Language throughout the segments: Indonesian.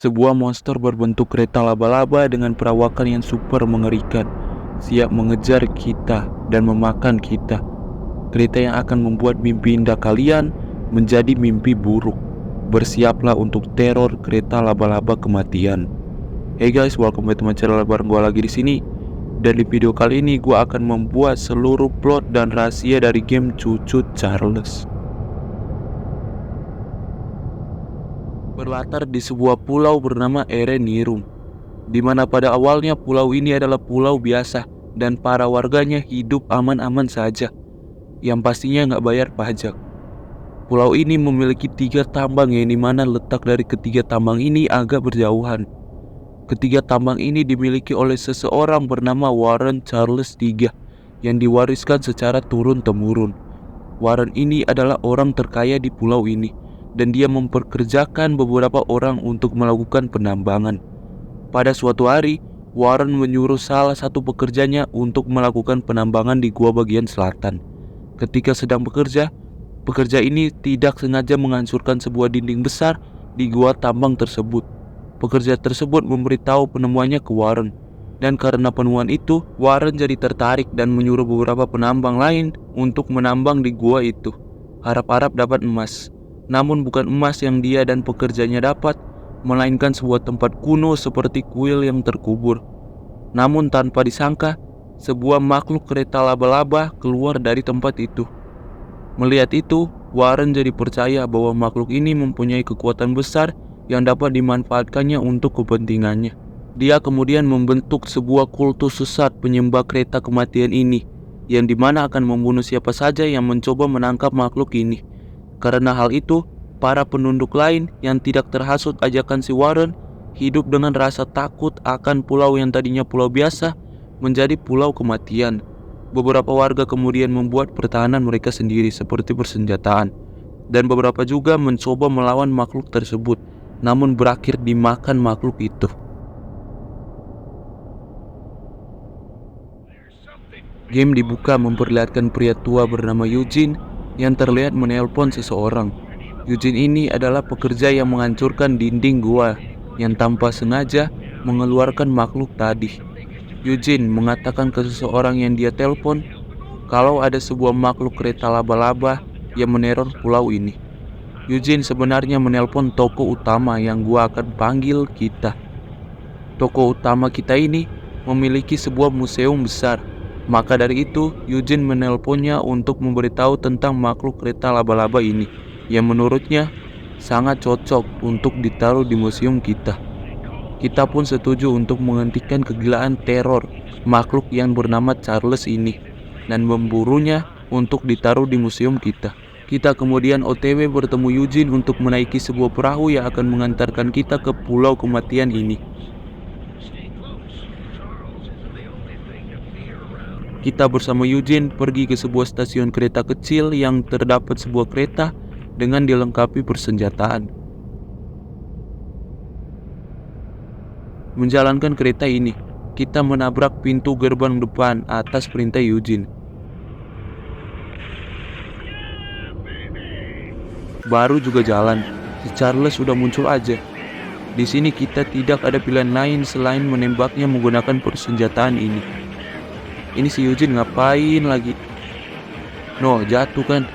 Sebuah monster berbentuk kereta laba-laba dengan perawakan yang super mengerikan, siap mengejar kita dan memakan kita. Kereta yang akan membuat mimpi indah kalian menjadi mimpi buruk. Bersiaplah untuk teror kereta laba-laba kematian. Hey guys, welcome back to my channel. Bareng gue lagi di sini. Dan di video kali ini gue akan membuat seluruh plot dan rahasia dari game Cucut Charles. Berlatar di sebuah pulau bernama Erenirum, di mana pada awalnya pulau ini adalah pulau biasa dan para warganya hidup aman-aman saja, yang pastinya nggak bayar pajak. Pulau ini memiliki 3 tambang, yang dimana letak dari ketiga tambang ini agak berjauhan. Ketiga tambang ini dimiliki oleh seseorang bernama Warren Charles III, yang diwariskan secara turun-temurun. Warren ini adalah orang terkaya di pulau ini, dan dia memperkerjakan beberapa orang untuk melakukan penambangan. Pada suatu hari, Warren menyuruh salah satu pekerjanya untuk melakukan penambangan di gua bagian selatan. Ketika sedang bekerja, pekerja ini tidak sengaja menghancurkan sebuah dinding besar di gua tambang tersebut. Pekerja tersebut memberitahu penemuannya ke Warren, dan karena penemuan itu, Warren jadi tertarik dan menyuruh beberapa penambang lain untuk menambang di gua itu. Harap-harap dapat emas. Namun bukan emas yang dia dan pekerjanya dapat, melainkan sebuah tempat kuno seperti kuil yang terkubur. Namun tanpa disangka, sebuah makhluk kereta laba-laba keluar dari tempat itu. Melihat itu, Warren jadi percaya bahwa makhluk ini mempunyai kekuatan besar yang dapat dimanfaatkannya untuk kepentingannya. Dia kemudian membentuk sebuah kultus sesat penyembah kereta kematian ini, yang dimana akan membunuh siapa saja yang mencoba menangkap makhluk ini. Karena hal itu, para penduduk lain yang tidak terhasut ajakan si Warren hidup dengan rasa takut akan pulau yang tadinya pulau biasa menjadi pulau kematian. Beberapa warga kemudian membuat pertahanan mereka sendiri seperti persenjataan, dan beberapa juga mencoba melawan makhluk tersebut, namun berakhir dimakan makhluk itu. Game dibuka memperlihatkan pria tua bernama Eugene yang terlihat menelpon seseorang. Eugene ini adalah pekerja yang menghancurkan dinding gua yang tanpa sengaja mengeluarkan makhluk tadi. Eugene mengatakan ke seseorang yang dia telepon kalau ada sebuah makhluk kereta laba-laba yang meneror pulau ini. Eugene sebenarnya menelpon tokoh utama yang gua akan panggil kita. Tokoh utama kita ini memiliki sebuah museum besar. Maka dari itu, Eugene menelponnya untuk memberitahu tentang makhluk kereta laba-laba ini, yang menurutnya sangat cocok untuk ditaruh di museum kita. Kita pun setuju untuk menghentikan kegilaan teror makhluk yang bernama Charles ini dan memburunya untuk ditaruh di museum kita. Kita kemudian OTW bertemu Eugene untuk menaiki sebuah perahu yang akan mengantarkan kita ke pulau kematian ini. Kita bersama Eugene pergi ke sebuah stasiun kereta kecil yang terdapat sebuah kereta dengan dilengkapi persenjataan. Menjalankan kereta ini, kita menabrak pintu gerbang depan atas perintah Eugene. Baru juga jalan, si Charles sudah muncul aja. Di sini kita tidak ada pilihan lain selain menembaknya menggunakan persenjataan ini. Ini si Eugene ngapain lagi? No, jatuh kan?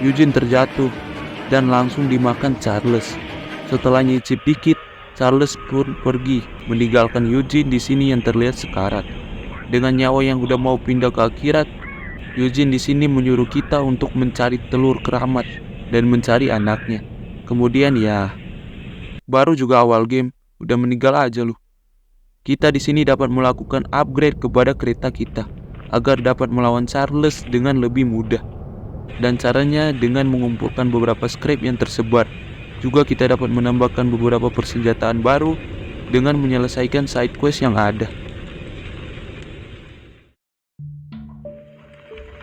Eugene terjatuh dan langsung dimakan Charles. Setelah nyicip dikit, Charles pun pergi meninggalkan Eugene di sini yang terlihat sekarat. Dengan nyawa yang udah mau pindah ke akhirat, Eugene di sini menyuruh kita untuk mencari telur keramat dan mencari anaknya. Kemudian ya, baru juga awal game udah meninggal aja lu. Kita di sini dapat melakukan upgrade kepada kereta kita agar dapat melawan Charles dengan lebih mudah. Dan caranya dengan mengumpulkan beberapa scrap yang tersebar. Juga kita dapat menambahkan beberapa persenjataan baru dengan menyelesaikan side quest yang ada.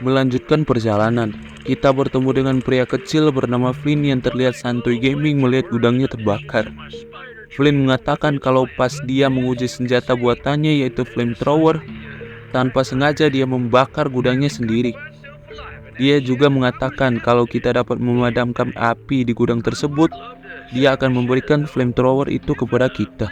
Melanjutkan perjalanan, kita bertemu dengan pria kecil bernama Flynn yang terlihat santuy gaming melihat gudangnya terbakar. Flynn mengatakan kalau pas dia menguji senjata buatannya yaitu flamethrower, tanpa sengaja dia membakar gudangnya sendiri. Dia juga mengatakan kalau kita dapat memadamkan api di gudang tersebut, dia akan memberikan flamethrower itu kepada kita.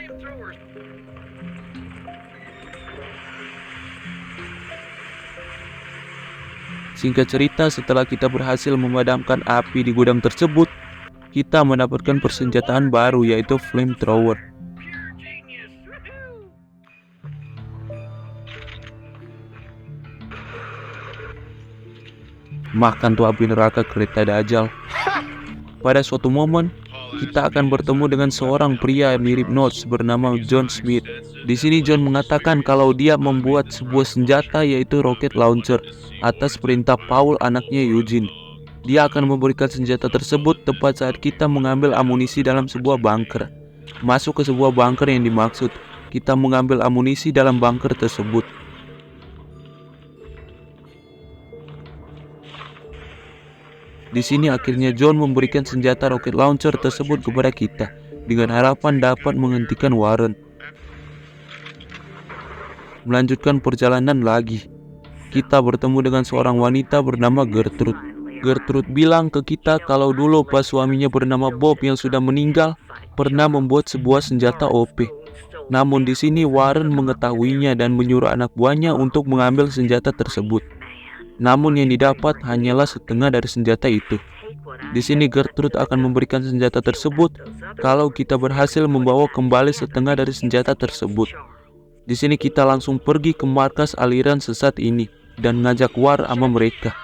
Singkat cerita, setelah kita berhasil memadamkan api di gudang tersebut, kita mendapatkan persenjataan baru, yaitu flamethrower. Makan tuh api neraka kereta Dajjal. Pada suatu momen, kita akan bertemu dengan seorang pria mirip Notch bernama John Smith. Di sini John mengatakan kalau dia membuat sebuah senjata, yaitu rocket launcher, atas perintah Paul, anaknya Eugene. Dia akan memberikan senjata tersebut tepat saat kita mengambil amunisi dalam sebuah bunker. Masuk ke sebuah bunker yang dimaksud, kita mengambil amunisi dalam bunker tersebut. Di sini akhirnya John memberikan senjata rocket launcher tersebut kepada kita dengan harapan dapat menghentikan Warren. Melanjutkan perjalanan lagi, kita bertemu dengan seorang wanita bernama Gertrude. Gertrude bilang ke kita kalau dulu pas suaminya bernama Bob yang sudah meninggal pernah membuat sebuah senjata OP. Namun di sini Warren mengetahuinya dan menyuruh anak buahnya untuk mengambil senjata tersebut. Namun yang didapat hanyalah setengah dari senjata itu. Di sini Gertrude akan memberikan senjata tersebut kalau kita berhasil membawa kembali setengah dari senjata tersebut. Di sini kita langsung pergi ke markas aliran sesat ini dan ngajak war sama mereka.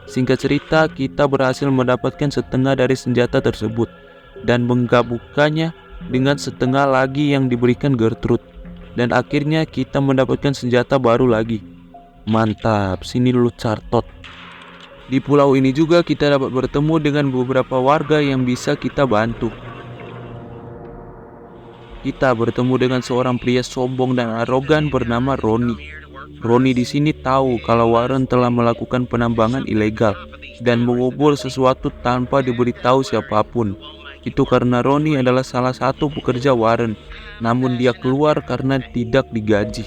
Singkat cerita, kita berhasil mendapatkan setengah dari senjata tersebut dan menggabungkannya dengan setengah lagi yang diberikan Gertrude. Dan akhirnya kita mendapatkan senjata baru lagi. Mantap, sini lu cartot. Di pulau ini juga kita dapat bertemu dengan beberapa warga yang bisa kita bantu. Kita bertemu dengan seorang pria sombong dan arogan bernama Ronnie. Ronnie di sini tahu kalau Warren telah melakukan penambangan ilegal dan mengubur sesuatu tanpa diberitahu siapapun. Itu karena Ronnie adalah salah satu pekerja Warren, namun dia keluar karena tidak digaji.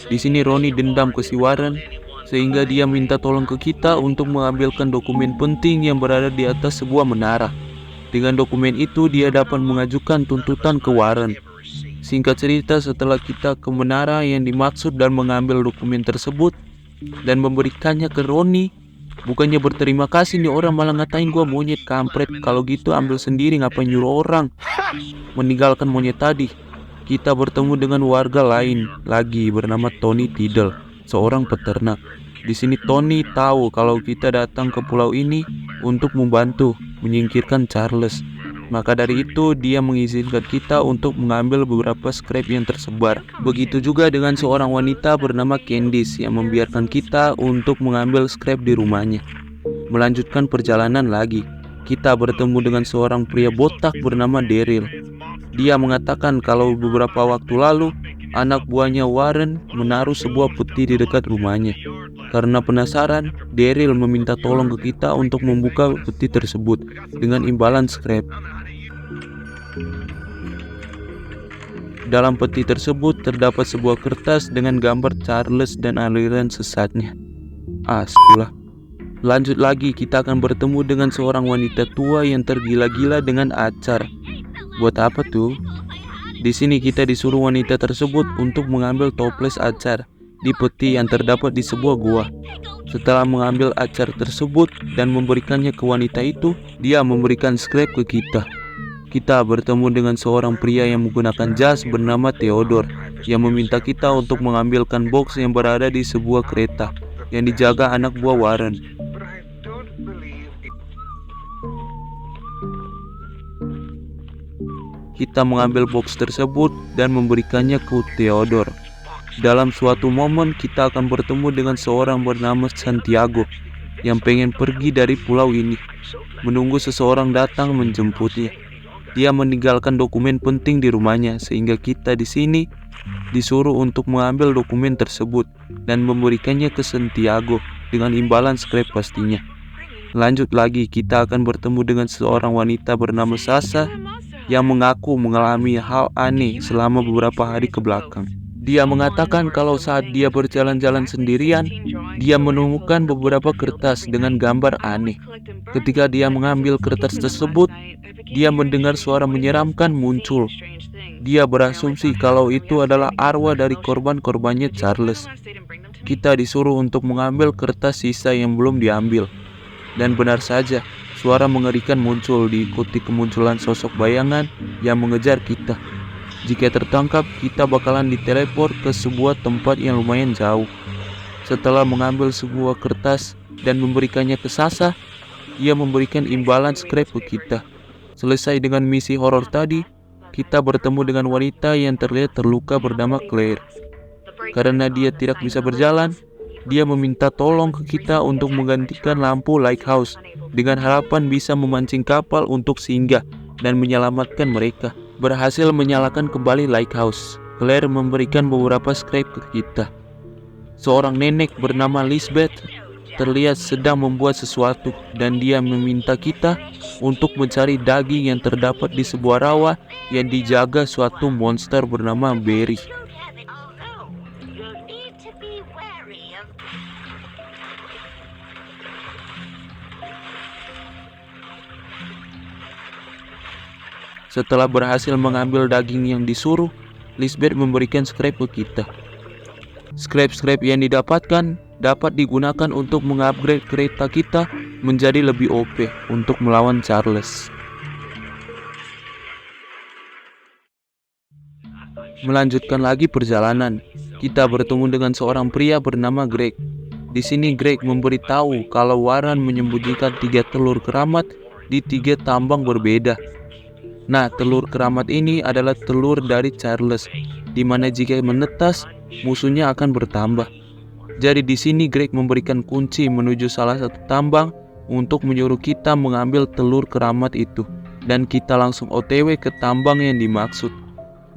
Di sini Ronnie dendam ke si Warren, sehingga dia minta tolong ke kita untuk mengambilkan dokumen penting yang berada di atas sebuah menara. Dengan dokumen itu dia dapat mengajukan tuntutan ke Warren. Singkat cerita, setelah kita ke menara yang dimaksud dan mengambil dokumen tersebut dan memberikannya ke Ronnie, bukannya berterima kasih, nih orang malah ngatain gua monyet kampret. Kalau gitu ambil sendiri, ngapain nyuruh orang. Meninggalkan monyet tadi, kita bertemu dengan warga lain lagi bernama Tony Tiddle, seorang peternak. Di sini Tony tahu kalau kita datang ke pulau ini untuk membantu menyingkirkan Charles. Maka dari itu dia mengizinkan kita untuk mengambil beberapa scrap yang tersebar. Begitu juga dengan seorang wanita bernama Candice yang membiarkan kita untuk mengambil scrap di rumahnya. Melanjutkan perjalanan lagi, kita bertemu dengan seorang pria botak bernama Daryl. Dia mengatakan kalau beberapa waktu lalu anak buahnya Warren menaruh sebuah peti di dekat rumahnya. Karena penasaran, Daryl meminta tolong ke kita untuk membuka peti tersebut dengan imbalan scrap. Dalam peti tersebut terdapat sebuah kertas dengan gambar Charles dan aliran sesatnya. Asyik. Lanjut lagi, kita akan bertemu dengan seorang wanita tua yang tergila-gila dengan acar. Buat apa tuh? Di sini kita disuruh wanita tersebut untuk mengambil toples acar di peti yang terdapat di sebuah gua. Setelah mengambil acar tersebut dan memberikannya ke wanita itu, dia memberikan scrap ke kita. Kita bertemu dengan seorang pria yang menggunakan jas bernama Theodore yang meminta kita untuk mengambilkan box yang berada di sebuah kereta yang dijaga anak buah Warren. Kita mengambil box tersebut dan memberikannya ke Theodore. Dalam suatu momen kita akan bertemu dengan seorang bernama Santiago yang pengen pergi dari pulau ini, menunggu seseorang datang menjemputnya. Dia meninggalkan dokumen penting di rumahnya sehingga kita di sini disuruh untuk mengambil dokumen tersebut dan memberikannya ke Santiago dengan imbalan scrap pastinya. Lanjut lagi, kita akan bertemu dengan seorang wanita bernama Sasha yang mengaku mengalami hal aneh selama beberapa hari ke belakang. Dia mengatakan kalau saat dia berjalan-jalan sendirian, dia menemukan beberapa kertas dengan gambar aneh. Ketika dia mengambil kertas tersebut, dia mendengar suara menyeramkan muncul. Dia berasumsi kalau itu adalah arwah dari korban-korbannya Charles. Kita disuruh untuk mengambil kertas sisa yang belum diambil. Dan benar saja, suara mengerikan muncul diikuti kemunculan sosok bayangan yang mengejar kita. Jika tertangkap, kita bakalan diteleport ke sebuah tempat yang lumayan jauh. Setelah mengambil sebuah kertas dan memberikannya ke Sasha, ia memberikan imbalan scrap ke kita. Selesai dengan misi horor tadi, kita bertemu dengan wanita yang terlihat terluka bernama Claire. Karena dia tidak bisa berjalan, dia meminta tolong ke kita untuk menggantikan lampu lighthouse dengan harapan bisa memancing kapal untuk singgah dan menyelamatkan mereka. Berhasil menyalakan kembali lighthouse. Claire memberikan beberapa scrap ke kita. Seorang nenek bernama Lisbeth terlihat sedang membuat sesuatu dan dia meminta kita untuk mencari daging yang terdapat di sebuah rawa yang dijaga suatu monster bernama Barry. Setelah berhasil mengambil daging yang disuruh, Lisbeth memberikan scrap ke kita. Scrap-scrap yang didapatkan dapat digunakan untuk mengupgrade kereta kita menjadi lebih OP untuk melawan Charles. Melanjutkan lagi perjalanan, kita bertemu dengan seorang pria bernama Greg. Di sini Greg memberitahu kalau Warren menyembunyikan 3 telur keramat di 3 tambang berbeda. Nah, telur keramat ini adalah telur dari Charles, di mana jika menetas, musuhnya akan bertambah. Jadi di sini Greg memberikan kunci menuju salah satu tambang untuk menyuruh kita mengambil telur keramat itu, dan kita langsung OTW ke tambang yang dimaksud.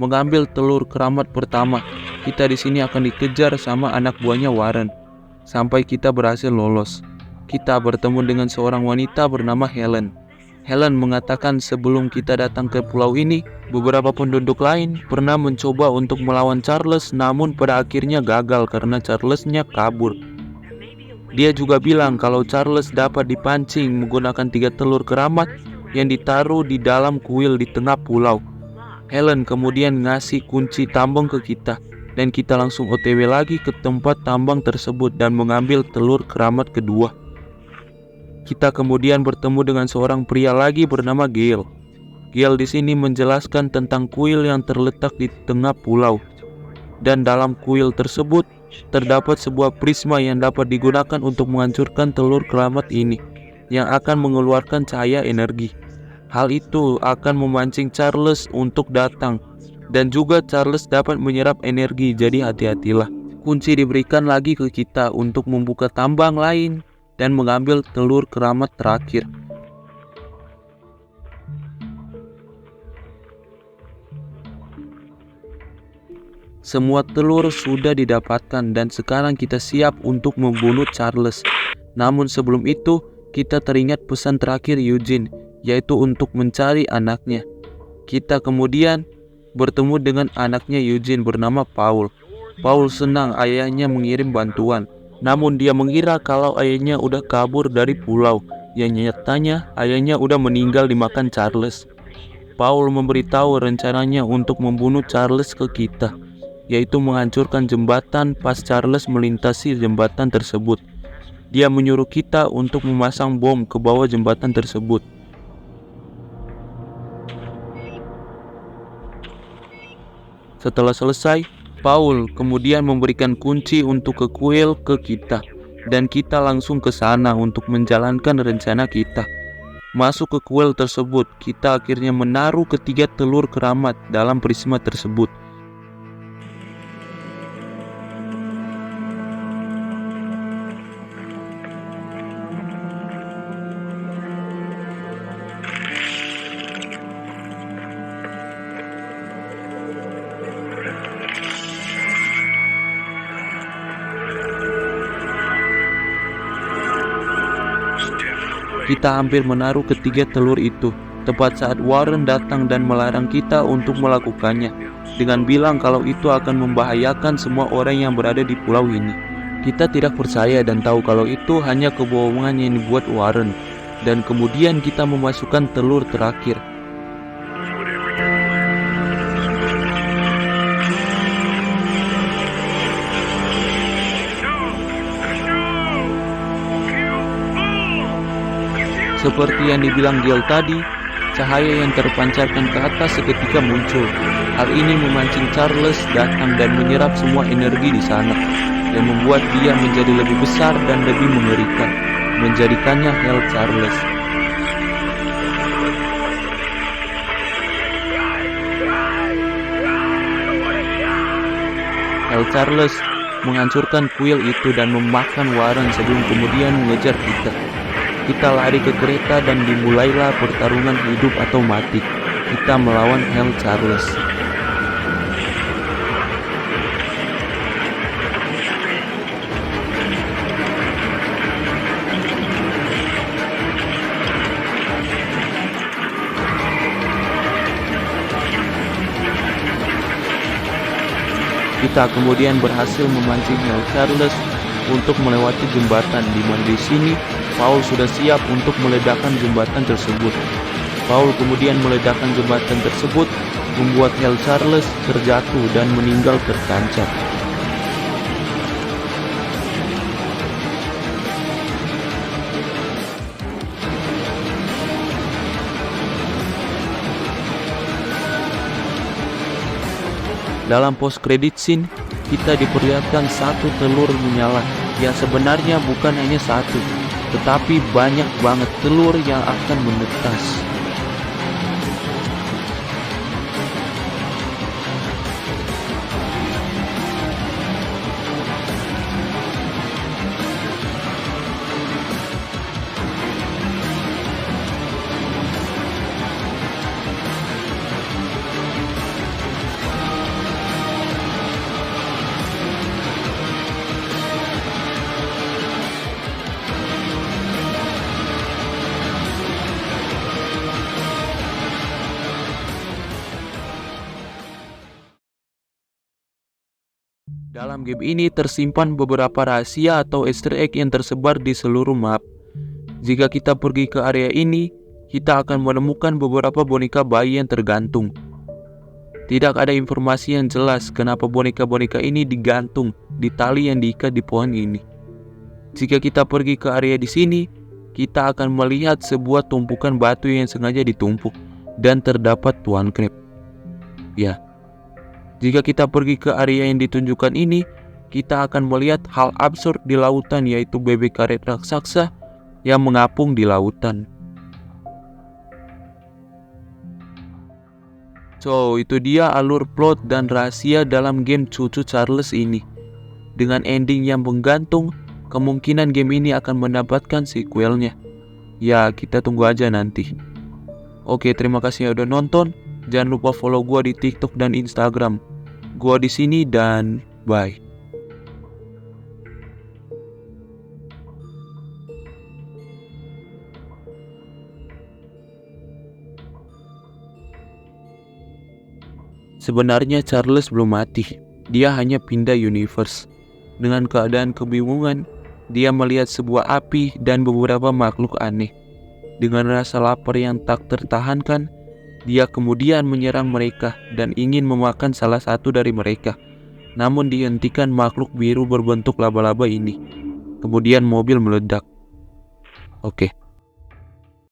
Mengambil telur keramat pertama, kita di sini akan dikejar sama anak buahnya Warren sampai kita berhasil lolos. Kita bertemu dengan seorang wanita bernama Helen. Helen mengatakan sebelum kita datang ke pulau ini, beberapa penduduk lain pernah mencoba untuk melawan Charles, namun pada akhirnya gagal karena Charlesnya kabur. Dia juga bilang kalau Charles dapat dipancing menggunakan 3 telur keramat yang ditaruh di dalam kuil di tengah pulau. Helen kemudian ngasih kunci tambang ke kita, dan kita langsung OTW lagi ke tempat tambang tersebut dan mengambil telur keramat kedua. Kita kemudian bertemu dengan seorang pria lagi bernama Gail. Gail di sini menjelaskan tentang kuil yang terletak di tengah pulau. Dan dalam kuil tersebut terdapat sebuah prisma yang dapat digunakan untuk menghancurkan telur keramat ini, yang akan mengeluarkan cahaya energi. Hal itu akan memancing Charles untuk datang, dan juga Charles dapat menyerap energi, jadi hati-hatilah. Kunci diberikan lagi ke kita untuk membuka tambang lain dan mengambil telur keramat terakhir. Semua telur sudah didapatkan dan sekarang kita siap untuk membunuh Charles. Namun sebelum itu, kita teringat pesan terakhir Eugene, yaitu untuk mencari anaknya. Kita kemudian bertemu dengan anaknya Eugene bernama Paul. Paul senang ayahnya mengirim bantuan. Namun dia mengira kalau ayahnya udah kabur dari pulau, yang nyatanya ayahnya udah meninggal dimakan Charles. Paul memberitahu rencananya untuk membunuh Charles ke kita, yaitu menghancurkan jembatan pas Charles melintasi jembatan tersebut. Dia menyuruh kita untuk memasang bom ke bawah jembatan tersebut. Setelah selesai, Paul kemudian memberikan kunci untuk ke kuil ke kita, dan kita langsung ke sana untuk menjalankan rencana kita. Masuk ke kuil tersebut, kita akhirnya menaruh ketiga telur keramat dalam prisma tersebut. Kita hampir menaruh ketiga telur itu, tepat saat Warren datang dan melarang kita untuk melakukannya. dengan bilang kalau itu akan membahayakan semua orang yang berada di pulau ini. Kita tidak percaya dan tahu kalau itu hanya kebohongan yang dibuat Warren, dan kemudian kita memasukkan telur terakhir. Seperti yang dibilang Gale tadi, cahaya yang terpancarkan ke atas seketika muncul. Hal ini memancing Charles datang dan menyerap semua energi di sana, yang membuat dia menjadi lebih besar dan lebih mengerikan, menjadikannya Hell Charles. Hell Charles menghancurkan kuil itu dan memakan Warren sebelum kemudian mengejar kita. Kita lari ke kereta dan dimulailah pertarungan hidup atau mati. Kita melawan Hell Charles. Kita kemudian berhasil memancing Hell Charles untuk melewati jembatan, di mana di sini Paul sudah siap untuk meledakkan jembatan tersebut. Paul kemudian meledakkan jembatan tersebut, membuat Hell Charles terjatuh dan meninggal tertancap. Dalam post credit scene, kita diperlihatkan satu telur menyala yang sebenarnya bukan hanya satu, tetapi banyak banget telur yang akan menetas. Dalam game ini tersimpan beberapa rahasia atau Easter egg yang tersebar di seluruh map. Jika kita pergi ke area ini, kita akan menemukan beberapa boneka bayi yang tergantung. Tidak ada informasi yang jelas kenapa boneka-boneka ini digantung di tali yang diikat di pohon ini. Jika kita pergi ke area di sini, kita akan melihat sebuah tumpukan batu yang sengaja ditumpuk dan terdapat Tuan Crab. Ya. Jika kita pergi ke area yang ditunjukkan ini, kita akan melihat hal absurd di lautan, yaitu bebek karet raksasa yang mengapung di lautan. So, itu dia alur plot dan rahasia dalam game Cucu Charles ini. Dengan ending yang menggantung, kemungkinan game ini akan mendapatkan sequelnya. Ya, kita tunggu aja nanti. Oke, terima kasih yang udah nonton. Jangan lupa follow gua di TikTok dan Instagram. Gua di sini dan bye. Sebenarnya Charles belum mati. Dia hanya pindah universe. Dengan keadaan kebingungan, dia melihat sebuah api dan beberapa makhluk aneh. Dengan rasa lapar yang tak tertahankan, dia kemudian menyerang mereka dan ingin memakan salah satu dari mereka. Namun dihentikan makhluk biru berbentuk laba-laba ini. Kemudian mobil meledak. Oke.